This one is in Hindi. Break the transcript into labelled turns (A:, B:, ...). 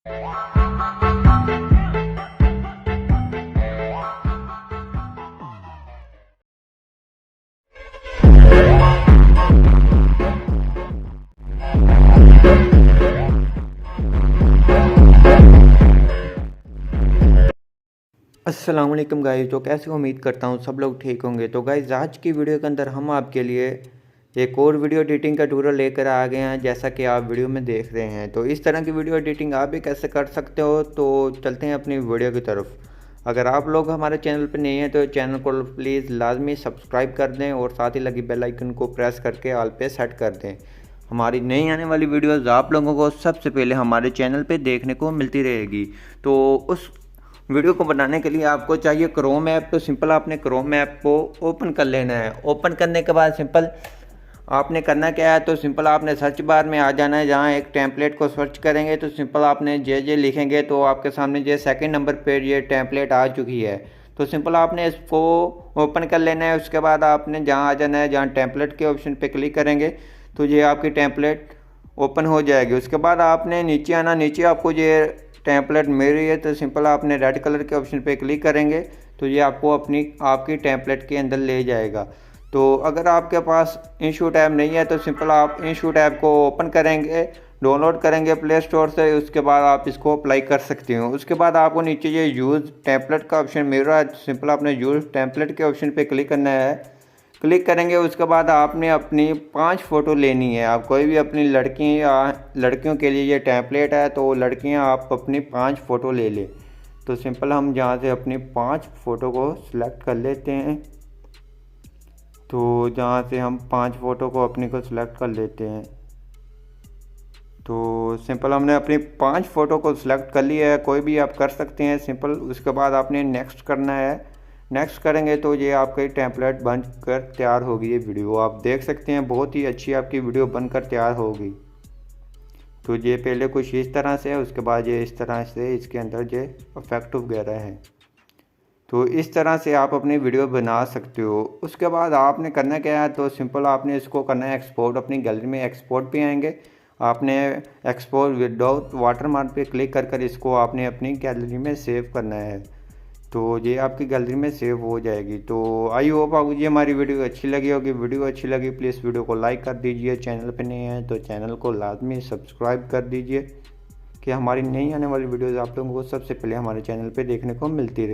A: अस्सलाम वालेकुम गाइस। तो कैसे उम्मीद करता हूँ सब लोग ठीक होंगे। तो गाइस आज की वीडियो के अंदर हम आपके लिए एक और वीडियो एडिटिंग का ट्यूटोरियल लेकर आ गए हैं, जैसा कि आप वीडियो में देख रहे हैं। तो इस तरह की वीडियो एडिटिंग आप भी कैसे कर सकते हो, तो चलते हैं अपनी वीडियो की तरफ। अगर आप लोग हमारे चैनल पर नहीं हैं तो चैनल को प्लीज़ लाजमी सब्सक्राइब कर दें और साथ ही लगी बेल आइकन को प्रेस करके ऑल पे सेट कर दें। हमारी नई आने वाली वीडियोज़ आप लोगों को सबसे पहले हमारे चैनल पर देखने को मिलती रहेगी। तो उस वीडियो को बनाने के लिए आपको चाहिए क्रोम ऐप। तो सिंपल आपने क्रोम ऐप को ओपन कर लेना है। ओपन करने के बाद सिंपल आपने करना क्या है, तो सिंपल आपने सर्च बार में आ जाना है। जहाँ एक टेम्पलेट को सर्च करेंगे तो सिंपल आपने जे लिखेंगे तो आपके सामने ये सेकंड नंबर पे ये टेम्पलेट आ चुकी है। तो सिंपल आपने इसको ओपन कर लेना है। उसके बाद आपने जहाँ आ जाना है, जहाँ टेम्पलेट के ऑप्शन पे क्लिक करेंगे तो ये आपकी टेम्पलेट ओपन हो जाएगी। उसके बाद आपने नीचे आना, नीचे आपको ये टेम्पलेट मिल रही है तो सिंपल आपने रेड कलर के ऑप्शन पे क्लिक करेंगे तो ये आपको आपकी टेम्पलेट के अंदर ले जाएगा। तो अगर आपके पास इंशूट ऐप नहीं है तो सिंपल आप इंशूट ऐप को ओपन करेंगे, डाउनलोड करेंगे प्ले स्टोर से। उसके बाद आप इसको अप्लाई कर सकते हो। उसके बाद आपको नीचे ये यूज़ टेम्पलेट का ऑप्शन मिल रहा है, सिंपल आपने यूज़ टेम्पलेट के ऑप्शन पे क्लिक करना है। क्लिक करेंगे उसके बाद आपने अपनी 5 फ़ोटो लेनी है। आप कोई भी अपनी लड़की या लड़कियों के लिए ये टेम्पलेट है, तो लड़कियां आप अपनी 5 फ़ोटो ले लें। तो सिंपल हम जहाँ से अपनी 5 फ़ोटो को सिलेक्ट कर लेते हैं। तो जहाँ से हम 5 फ़ोटो को अपनी को सिलेक्ट कर लेते हैं। तो सिंपल हमने अपनी 5 फ़ोटो को सिलेक्ट कर लिया है, कोई भी आप कर सकते हैं सिंपल। उसके बाद आपने नेक्स्ट करना है। नेक्स्ट करेंगे तो ये आपकी टेम्पलेट बनकर तैयार होगी। ये वीडियो आप देख सकते हैं, बहुत ही अच्छी आपकी वीडियो बनकर तैयार होगी। तो ये पहले कुछ इस तरह से है, उसके बाद ये इस तरह से इसके अंदर ये इफेक्ट वगैरह है। तो इस तरह से आप अपनी वीडियो बना सकते हो। उसके बाद आपने करना क्या है, तो सिंपल आपने इसको करना है एक्सपोर्ट। अपनी गैलरी में एक्सपोर्ट पे आएंगे, आपने एक्सपोर्ट विदाउट वाटरमार्क पे क्लिक कर इसको आपने अपनी गैलरी में सेव करना है। तो ये आपकी गैलरी में सेव हो जाएगी। तो आई होप आपको ये हमारी वीडियो अच्छी लगी होगी। वीडियो अच्छी लगी प्लीज़ वीडियो को लाइक कर दीजिए। चैनल पे नए हैं तो चैनल को लाजमी सब्सक्राइब कर दीजिए कि हमारी नई आने वाली वीडियोज़ आप लोगों को सबसे पहले हमारे चैनल पे देखने को मिलती रहे।